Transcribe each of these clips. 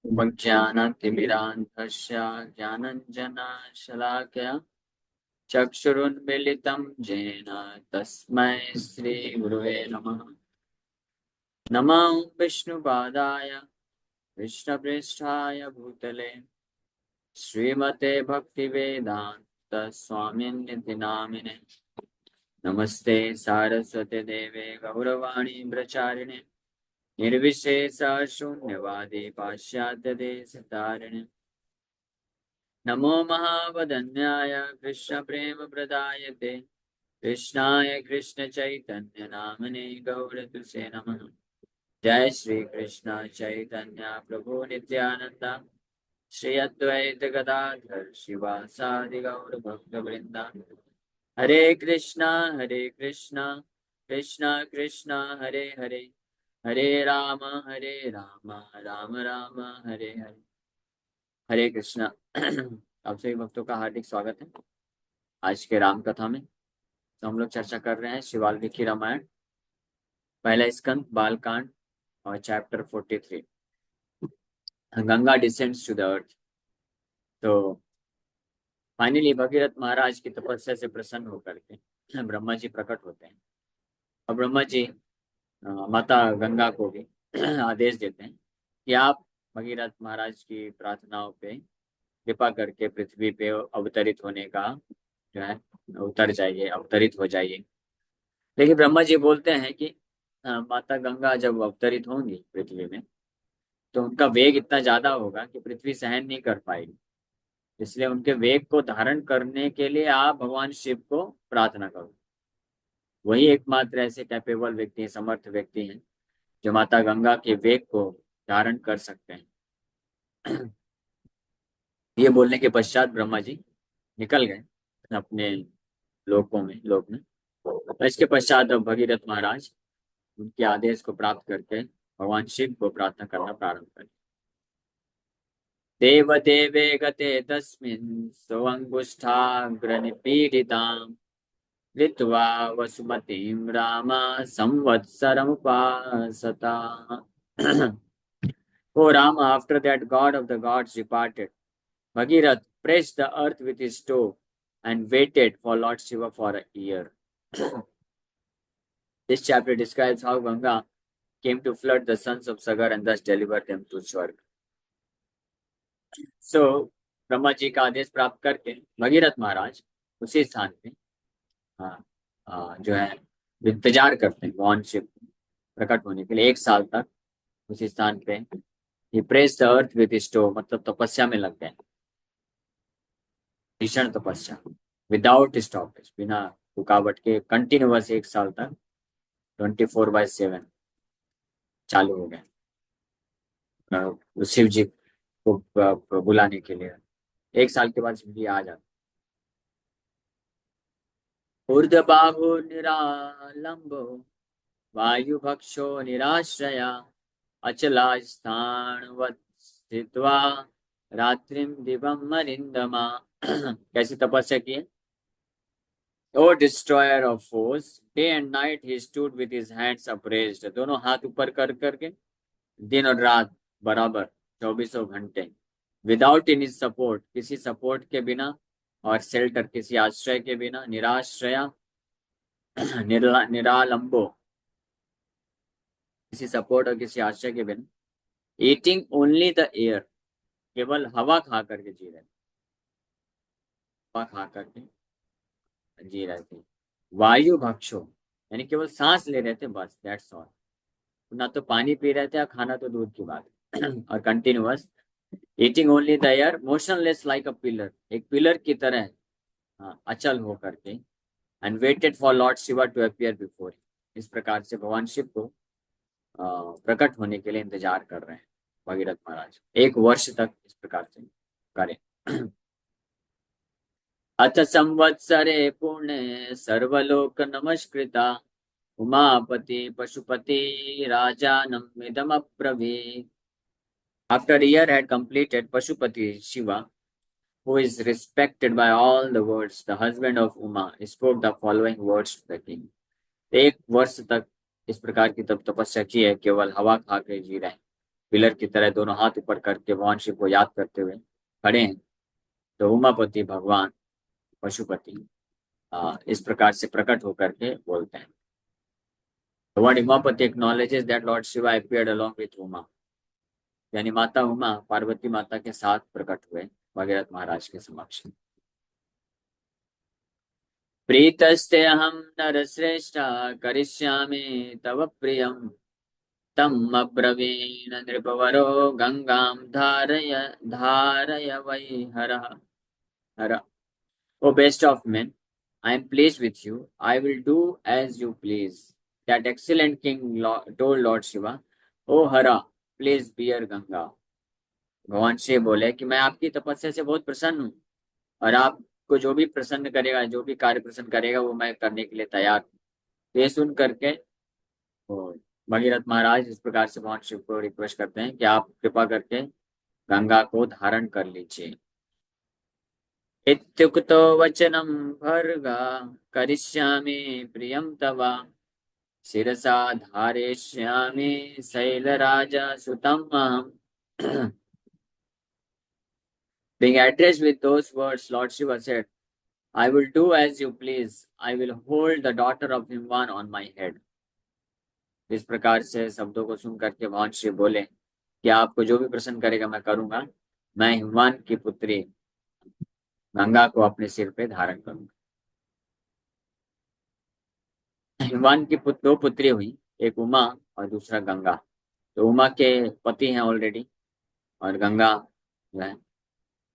उपज्ञानतिमिरान्धस्य ज्ञानञ्जनशलाकया चक्षुरुन्मीलितं येन तस्मै श्रीगुरुवे नमः। नमो विष्णुपादाय कृष्णप्रेष्ठाय भूतले श्रीमते भक्तिवेदान्त स्वामिन्निति नामिने। नमस्ते सारस्वते देवे गौरवाणी प्रचारिणे निर्विशेष शून्यवादी पाश्चात्य देशतारिणे। नमो महावदन्याय कृष्ण प्रेम प्रदायते कृष्णाय कृष्ण चैतन्य नामने गौरतुसे नमः। जय श्री कृष्ण चैतन्य प्रभु नित्यानंद श्री अद्वैत गदाधर शिवासादि गौर भक्त वृंदा। हरे कृष्णा कृष्णा कृष्णा हरे हरे हरे राम राम राम हरे हरे। हरे कृष्णा। आप सभी भक्तों का हार्दिक स्वागत है आज के राम कथा में। तो हम लोग चर्चा कर रहे हैं श्री वाल्मीकि रामायण पहला स्कंद बालकांड और chapter 43 Ganga descends to the earth. तो फाइनली भगीरथ महाराज की तपस्या से प्रसन्न होकर के ब्रह्मा जी प्रकट होते हैं और ब्रह्मा जी माता गंगा को भी आदेश देते हैं कि आप भगीरथ महाराज की प्रार्थनाओं पे कृपा करके पृथ्वी पे अवतरित होने का जो है उतर जाइए, अवतरित हो जाइए। लेकिन ब्रह्मा जी बोलते हैं कि माता गंगा जब अवतरित होंगी पृथ्वी में तो उनका वेग इतना ज्यादा होगा कि पृथ्वी सहन नहीं कर पाएगी। इसलिए उनके वेग को धारण करने के लिए आप भगवान शिव को प्रार्थना करो। वही एकमात्र ऐसे कैपेबल व्यक्ति हैं, समर्थ व्यक्ति हैं जो माता गंगा के वेग को धारण कर सकते हैं। ये बोलने के पश्चात ब्रह्मा जी निकल गए अपने लोक में। तो इसके पश्चात अब भगीरथ महाराज उनके आदेश को प्राप्त करके भगवान शिव को प्रार्थना करना प्रारंभ करें। देवदेवे गते तस्मिन् स्वङ्गुष्ठाग्रनिपीडितां कृत्वा वसुमतीं Ram संवत्सरमुपासता। O Rama, after that god of the gods departed, Bhagirath pressed the earth with his toe and waited for Lord Shiva for a year. This chapter describes how Ganga came to flood the sons of Sagar and thus deliver them to Swarg. So, Brahma ji का आदेश प्राप्त करके भगीरथ महाराज उसी स्थान पे जो है इंतजार करते हैं भगवान शिव प्रकट होने के लिए 1 साल तक उसी स्थान पे ही press the earth with stove, मतलब तपस्या में लग गए, भीषण तपस्या विदाउट स्टॉपेज, बिना रुकावट के कंटिन्यूअस 1 साल तक 24/7 चालू हो गए शिव जी को बुलाने के लिए। 1 साल के बाद शिव जी आ जाते। ऊर्ध्वबाहु निरालंबो वायुभक्षो निराश्रया अचला स्थानवत् स्थित्वा रात्रिम दिवम मरिंदमा। कैसी तपस्या की है? O destroyer of foes, day and night he stood with his hands upraised, दोनों हाथ ऊपर कर करके दिन और रात बराबर 24 घंटे, विदाउट एनी सपोर्ट, किसी सपोर्ट के बिना, और शेल्टर, किसी आश्रय के बिना, निराश्रया निरालंबो, किसी सपोर्ट और किसी आश्रय के बिना, ईटिंग ओनली द एयर, केवल हवा खा करके जी रहे, हवा खा करके जी रहे थे। वायु भक्षो, यानी केवल सांस ले रहे थे, बस दैट्स ऑल। ना तो पानी पी रहे थे, खाना तो दूर की बात है। और continuous eating only the air, motionless like a pillar, एक पिलर की तरह अचल हो करके, and waited for lord Shiva to appear before, इस प्रकार से भगवान शिव को प्रकट होने के लिए इंतजार कर रहे हैं भगीरथ महाराज। 1 वर्ष तक इस प्रकार से करें। अथ संवत्सरे पुण्य सर्वलोक नमस्कृता Umapati Pashupati राजानम् इदमब्रवीत्। After a year had completed, Pashupati Shiva, who is respected by all the worlds, the husband of Uma, spoke the following words to the king. 1 वर्ष तक इस प्रकार की तब तपस्या की है, केवल हवा खा के जी रहे, पिलर की तरह दोनों हाथ ऊपर करके भगवान शिव को याद करते हुए खड़े हैं। तो उमापति भगवान पशुपति इस प्रकार से प्रकट होकर के बोलते हैं। Lord Umapati acknowledges that Lord Shiva appeared along with Uma, यानी माता उमा पार्वती माता के साथ प्रकट हुए भगीरथ महाराज के समक्ष। प्रीतस्ते अहम नरश्रेष्ठ करिष्यामि तव प्रियम तम अब्रवीण नृपवरो गंगां धारय धारय वै हर हर। O best of men, I am pleased with you. I will do as you please. That excellent king told Lord Shiva, O Hara, please bear Ganga. भगवान शिव बोले कि मैं आपकी तपस्या से बहुत प्रसन्न हूँ और आपको जो भी प्रसन्न करेगा, जो भी कार्य प्रसन्न करेगा, वो मैं करने के लिए तैयार हूँ। तो ये सुन करके वो भगीरथ महाराज इस प्रकार से भगवान शिव को रिक्वेस्ट करते हैं कि आप कृपा करके गंगा को धारण कर लीजिए। इत्युक्तो वचनं भर्गा करिष्यामि प्रियं तव शिरसा धारयिष्यामि शैलराजसुतं अहम्। Being addressed with those words, Lord Shiva said, I will do as you please. I will hold the daughter of Himvan on my head. इस प्रकार से शब्दों को सुन करके भगवान शिव बोले कि आपको जो भी प्रसन्न करेगा मैं करूंगा। मैं हिमवान की पुत्री गंगा को अपने सिर पे धारण करूंगा। हिमवान की दो पुत्री हुई, एक उमा और दूसरा गंगा। तो उमा के पति हैं ऑलरेडी, और गंगा जो है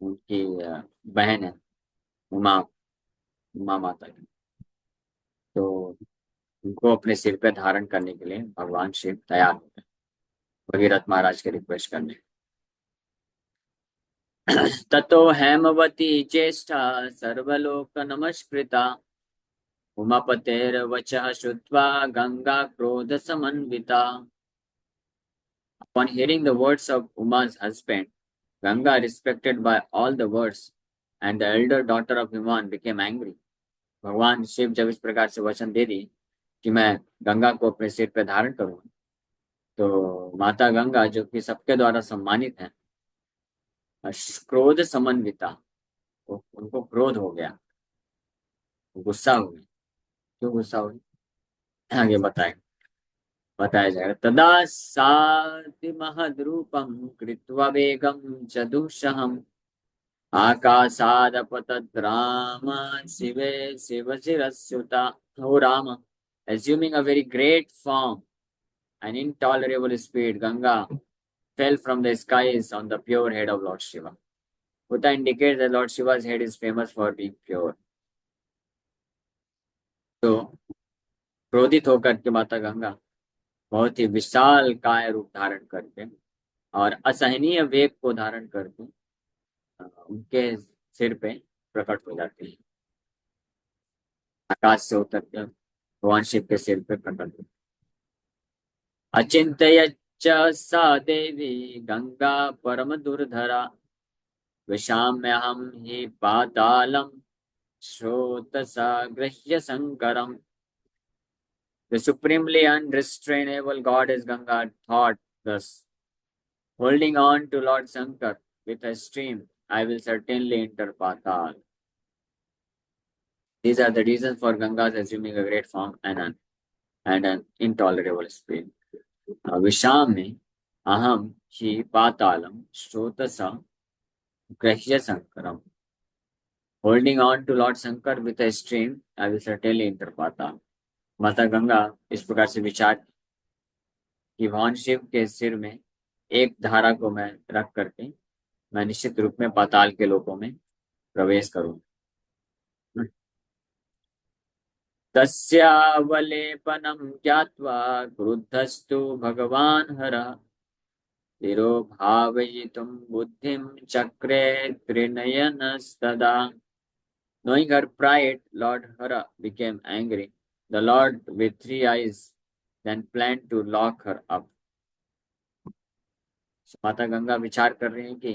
उनकी बहन है, उमा उमा माता की। तो उनको अपने सिर पे धारण करने के लिए भगवान शिव तैयार हो गए भगीरथ महाराज के रिक्वेस्ट करने। ततो हेमवती ज्येष्ठा सर्वलोक नमस्कृता उमापतेर्वचः श्रुत्वा गंगा क्रोध समन्विता। Upon hearing the words of Uma's husband, Ganga, respected by all the words, and the elder daughter of Himan became angry. भगवान शिव जब इस प्रकार से वचन दे दी कि मैं गंगा को अपने सिर पे धारण करूंगा, तो माता गंगा जो कि सबके द्वारा सम्मानित है, क्रोध समन्विता, उनको क्रोध हो गया, गुस्सा हो गया। क्यों गुस्सा हो गया आगे बताया जाएगा। तदा साति महद्रूपम कृत्वा वेगम च दुःसहम् आकाशादपतद् राम शिवे शिवशिरस्युता। O Rama, assuming a very great form and intolerable speed, Ganga fell from the skies on the pure head of Lord Shiva. Uta indicates that Lord Shiva's head is famous for being pure. तो क्रोधित होकर के माता गंगा बहुत ही विशाल काय रूप धारण करके और असहनीय वेग को धारण करके उनके सिर पे प्रकट हो जाती है। आकाश से उतर के भगवान शिव के सिर पे प्रकट हो। अचिंत्य सा देवी गंगा परम दुर्धरा विशाम्यहम हि पातालम श्रोतसा गृह्य Sankaram. The supremely unrestrainable goddess Ganga thought thus, holding on to Lord Shankar with a stream, I will certainly enter Patal. These are the reasons for Ganga's assuming a great form and an intolerable speed. विशाम में अहम ही पातालम श्रोतसा गृह्य Sankaram. Holding on to Lord Shankar with a stream, I will certainly enter Patal. माता गंगा इस प्रकार से विचार कि भगवान शिव के सिर में एक धारा को मैं रख करके मैं निश्चित रूप में पाताल के लोकों में प्रवेश करूं। तस्यावलेपनं ज्ञात्वा क्रुद्धस्तु भगवान् हरः तिरोभावयितुं बुद्धिं चक्रे त्रिनयनस्तदा। Knowing her pride, Lord Hara became angry. The Lord with three eyes then planned to lock her up. माता गंगा विचार कर रही हैं कि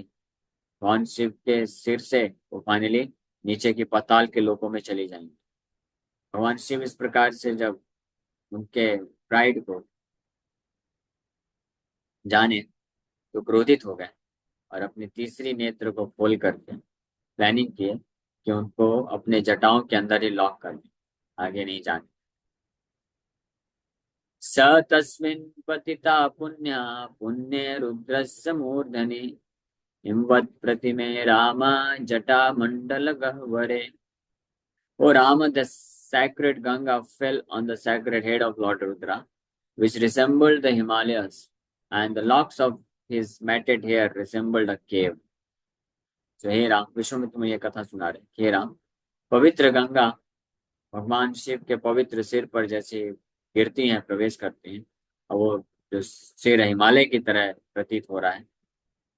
भगवान शिव के सिर से वो फाइनली नीचे की पाताल के लोकों में चली जाएंगी। भगवान शिव इस प्रकार से जब उनके प्राइड को जाने तो क्रोधित हो गए और अपनी तीसरी नेत्र को खोल करके प्लानिंग किए कि उनको अपने जटाओं के अंदर ही लॉक कर दें, आगे नहीं जाने। स तस्मिन् पतिता पुण्या पुण्ये रुद्रस्य मूर्धनि हिमवत् प्रतिमे रामा जटा मंडल गह्वरे। O Rama, the sacred Ganga fell on the sacred head of Lord Rudra, which resembled the Himalayas, and the locks of his matted hair resembled a cave. So हे राम, विश्व में तुम्हें यह कथा सुना रहे। हे राम, पवित्र गंगा भगवान शिव के पवित्र सिर पर जैसे गिरती हैं, प्रवेश करती हैं, और वो जो सिर हिमालय की तरह प्रतीत हो रहा है,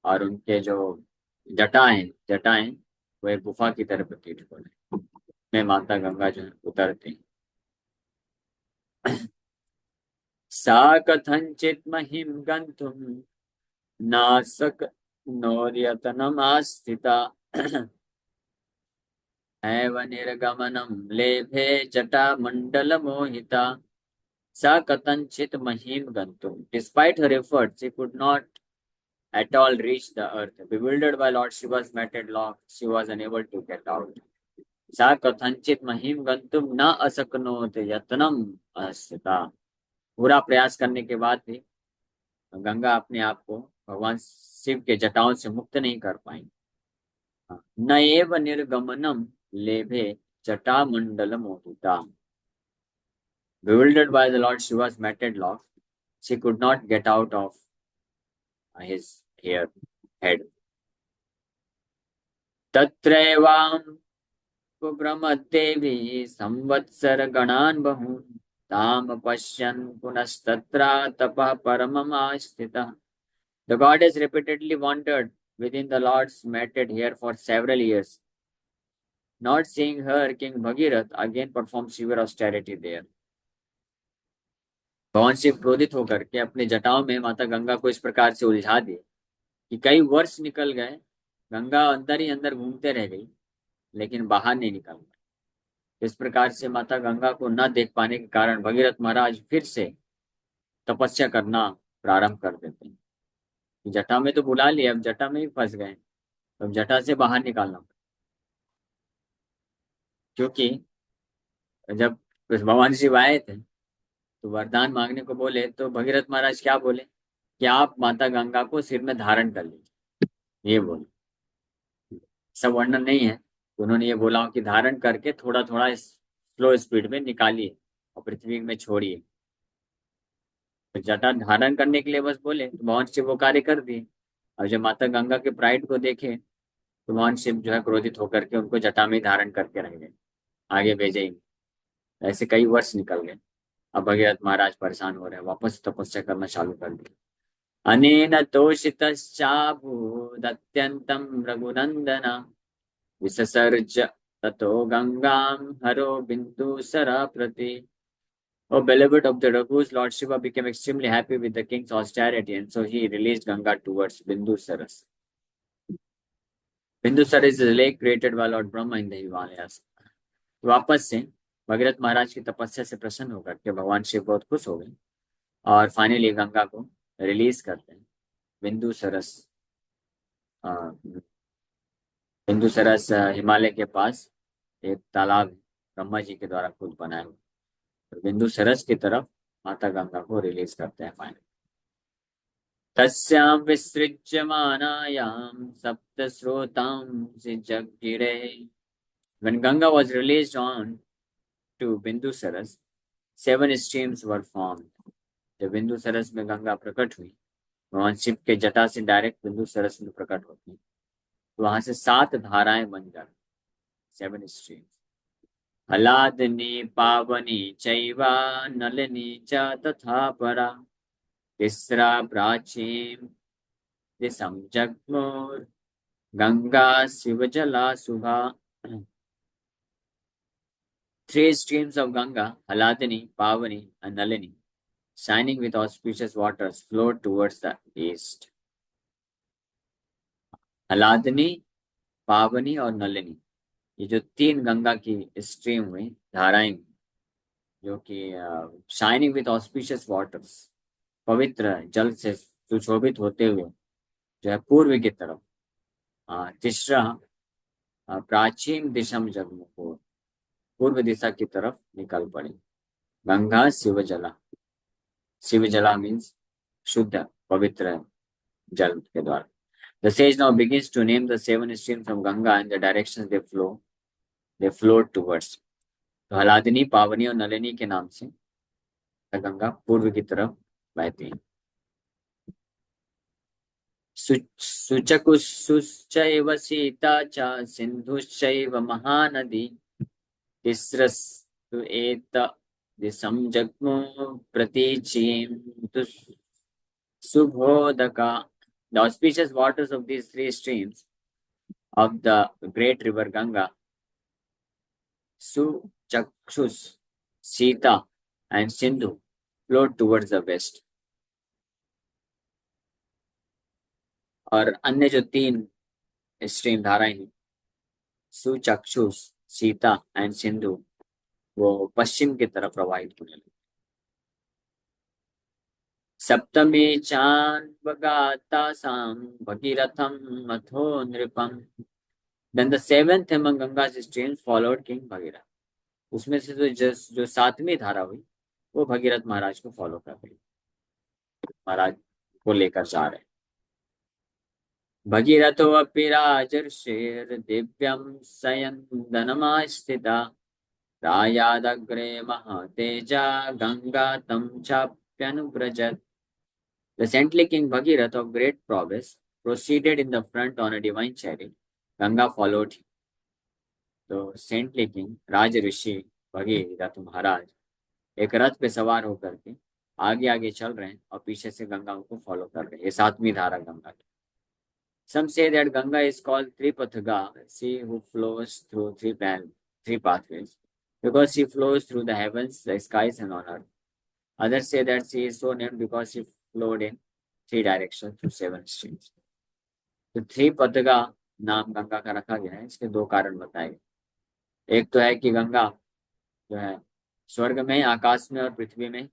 और उनके जो जटाएं जटाएं वो एक गुफा की तरह प्रतीत हो रहे हैं। में माता गंगा जो है उतरती हैं। सा कथंचित् महिं गन्तुं नासक्नोद्यतनमास्थिता एव निर्गमनं लेभे जटामण्डलमोहिता। सा कथंचित् महिं गन्तुं, despite her efforts, she could not at all reach the earth. Bewildered by Lord Shiva's matted locks, she was unable to get out. सा कथंचित् महिं गन्तुं न असक्नोत यत्नम् अस्थिता। पूरा प्रयास करने के बाद भी गंगा अपने आप को भगवान शिव के जटाओं से मुक्त नहीं कर पाई। न एव निर्गमनम लेभे जटा मंडल मोहिता। Bewildered by the Lord Shiva's matted lock, she could not get out of his head. तत्रैवां कुभ्रमद्देवी संवत्सर गणान् बहून् ताम पश्यन् पुनस्तत्रा तपः परममास्थितः। The goddess repeatedly wandered within the Lord's matted hair for several years. Not seeing her, King Bhagirath again performed severe austerity there. भगवान शिव क्रोधित होकर के अपने जटाओं में माता गंगा को इस प्रकार से उलझा दिए कि कई वर्ष निकल गए, गंगा अंदर ही अंदर घूमते रह गई, लेकिन बाहर नहीं निकल गई। इस प्रकार से माता गंगा को न देख पाने के कारण भगीरथ महाराज फिर से तपस्या करना प्रारंभ कर देते हैं। जटा में तो बुला लिया, अब जटा में ही फंस गए, अब जटा से बाहर निकालना पड़ा। क्योंकि जब भगवान शिव आए थे तो वरदान मांगने को बोले, तो भगीरथ महाराज क्या बोले कि आप माता गंगा को सिर में धारण कर लीजिए, ये बोले। सब वर्णन नहीं है, उन्होंने ये बोला कि धारण करके थोड़ा थोड़ा स्लो स्पीड में निकालिए और पृथ्वी में छोड़िए। तो जटा धारण करने के लिए बस बोले, तो भगवान शिव वो कार्य कर दिए। और जब माता गंगा के प्राइड को देखे तो भगवान शिव जो है क्रोधित होकर के उनको जटा में धारण करके रह गए, आगे भेजे ही। ऐसे कई वर्ष निकल गए। अब भगीरथ महाराज परेशान हो रहे हैं, वापस तपस्या करना चालू कर दी। अनेन तोषितश्चाभूदत्यन्तं रघुनंदन विससर्ज ततो गंगां हरो बिंदुसरा प्रति। Oh, beloved of the Raghus, Lord Shiva became extremely happy with the king's austerity, and so he released Ganga towards Bindusaras. Bindusara is a lake created by Lord Brahma in the Himalayas. वापस से भगीरथ महाराज की तपस्या से प्रसन्न होकर के भगवान शिव बहुत खुश हो गए और फाइनली गंगा को रिलीज करते हैं। बिंदु सरस हिमालय के पास एक तालाब ब्रह्मा जी के द्वारा खुद बनाया हुआ, तो बिंदु सरस की तरफ माता गंगा को रिलीज करते हैं फाइनली। तस्यां विसृज्यमानायां सप्तस्रोतांसि जगगिरे। When Ganga was released on to Bindusaras, 7 streams were formed. जब बिंदु सरस में गंगा प्रकट हुई, भगवान शिव के जटा से डायरेक्ट बिंदु सरस में प्रकट होती, तो वहां से 7 धाराएं बन जाती, 7 streams. हलादनी पावनी चैवा नलिनी च तथा परा तिस्रा प्राचीन दिशम जगमोर गंगा शिव जला सुभा। 3 streams of Ganga, Haladini, Pavani, and Nalini, shining with auspicious waters, flowed towards the east. हलादनी, पावनी और नलिनी, ये जो 3 गंगा की स्ट्रीम हुई, धाराएं, जो कि शाइनिंग विथ ऑस्पिशियस वाटर्स, पवित्र जल से सुशोभित होते हुए जो है पूर्व की तरफ, तीसरा प्राचीन दिशा में जगमुखो, पूर्व दिशा की तरफ निकल पड़ी। गंगा शिव जला, शिव जला मीन्स शुद्ध पवित्र जल के द्वारा। The sage now begins to name the seven streams from Ganga and the directions they flow, they flowed towards. तो हलादिनी, पावनी और नलिनी के नाम से गंगा पूर्व की तरफ बहती है। शुचकुसुश्चैव सीता च सिन्धुश्चैव महानदी तिस्रस्तु एत दिशं जग्मु प्रतीचीं तु subhodaka. The auspicious waters of these three streams of the great river Ganga, Suchakshus, Sita and Sindhu, flowed towards the west. और अन्य जो तीन स्ट्रीम धाराएं हैं, सुचक्षुष, सीता एंड सिंधु, वो पश्चिम की तरफ प्रवाहित होने लगी। सप्तमी चान्वगातासां भगीरथं मथो नृपम। Then the seventh among Ganga's streams followed King Bhagirath. उसमें से जो सातवीं धारा हुई वो भगीरथ महाराज को फॉलो कर रही, महाराज को लेकर जा रहे। भगीरथो अपि राजर्षिर् दिव्यं सयन्दनमास्थिता रायादग्रे महातेजा गंगा तं चाप्यनुव्रजत्। The saintly King Bhagirath of great prowess proceeded in the front on a divine chariot. Ganga followed him. तो सेंटली किंग राज ऋषि भगीरथ महाराज एक रथ पे सवार होकर के आगे आगे चल रहे हैं और पीछे से गंगा को फॉलो कर रहे हैं। ये सातवीं धारा गंगा की। Some say that Ganga is called Tripathaga, she who flows through three pathways, because she flows through the heavens, the skies, and on earth. Others say that she is so named because she flowed in three directions through seven streams. तो त्रिपथगा नाम गंगा का रखा गया है, इसके दो कारण बताए गए। एक तो है कि गंगा जो है स्वर्ग में, आकाश में और पृथ्वी में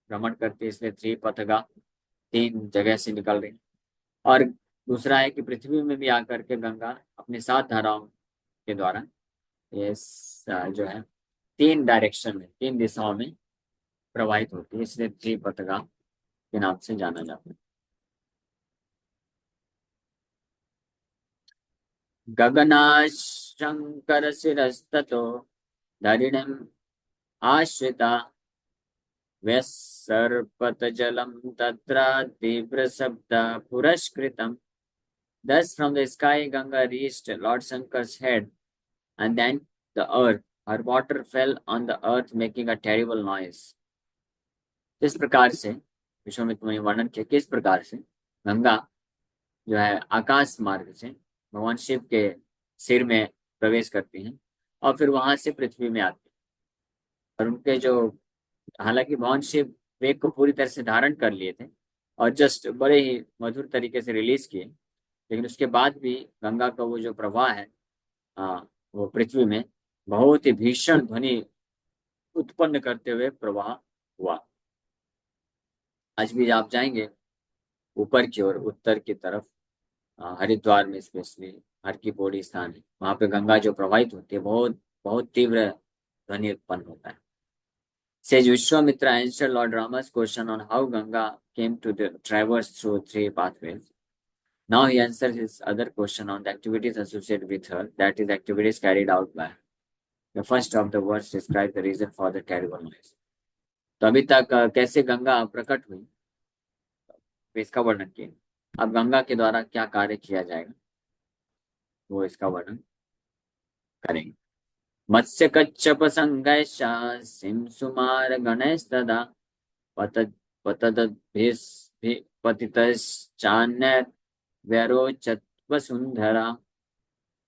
भ्रमण करती है, इसलिए त्रिपथगा, तीन जगह से निकल रही। और दूसरा है कि पृथ्वी में भी आकर के गंगा अपने सात धाराओं के द्वारा ये जो है तीन डायरेक्शन में, तीन दिशाओं में प्रवाहित होती है, इसलिए त्रिपथगा के नाम से जाना जाता है। गगनाशंकर शिरस्ततो धरिणीम् आश्रिता व्यसर्पत जलम तत्र तीव्र शब्द पुरस्कृतम। Thus from the sky Ganga reached Lord Shankar's head, and then the earth. Her water fell on the earth making a terrible noise. किस प्रकार से विश्वामित्र मुनि वर्णन किया, किस प्रकार से गंगा जो है आकाश मार्ग से भगवान शिव के सिर में प्रवेश करती हैं और फिर वहां से पृथ्वी में आती है। और उनके जो, हालांकि भगवान शिव वेग को पूरी तरह से धारण कर लिए थे और जस्ट बड़े ही मधुर तरीके से रिलीज किए, लेकिन उसके बाद भी गंगा का वो जो प्रवाह है वो पृथ्वी में बहुत ही भीषण ध्वनि उत्पन्न करते हुए प्रवाह हुआ। आज भी आप जाएंगे ऊपर की ओर, उत्तर की तरफ, हरिद्वार में स्पेशली हर की पौड़ी स्थान है, वहां पे गंगा जो प्रवाहित होती है बहुत बहुत तीव्र ध्वनि उत्पन्न होता है। Sage Vishwamitra answered Lord Rama's question on how Ganga came to traverse through three pathways. Now he answers his other question on the activities associated with her, that is, activities carried out by her. The first of the verse describes the reason for the terrible noise. तो अभी तक कैसे गंगा प्रकट हुई, इसका वर्णन किया। अब गंगा के द्वारा क्या कार्य किया जाएगा वो इसका वर्णन करेंगे। मत्स्य कच्छप संगैश्च सिंसुमार गणैस्तदा पतितश्चान्यत् व्यरोचत् Vasundhara.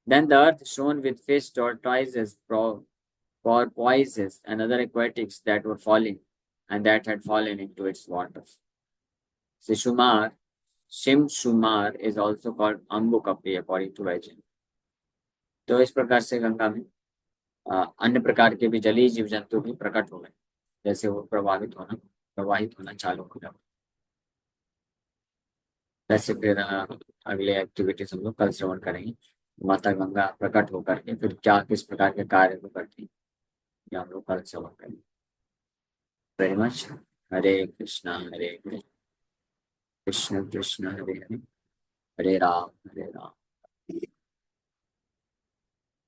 Then the earth shone with fish, tortoises, porpoises, and other aquatics that were falling and that had fallen into its waters. Shimshumar is also called Ambukapi according to Vajin. तो इस प्रकार से गंगा में अन्य प्रकार के भी जलीय जीव जंतु भी प्रकट हो गए, जैसे वो प्रवाहित होना चालू हो गया। वैसे फिर अगले एक्टिविटीज हम लोग कल श्रवण करेंगे। माता गंगा प्रकट होकर के फिर क्या किस प्रकार के कार्य को करती है, ये हम लोग कल श्रवण करेंगे। Very much. Hare Krishna Hare Krishna, Krishna Krishna Hare Hare, Hare Ram Hare Ram.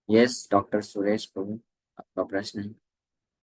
Yes doctor Suresh Prabhu, आपका प्रश्न है।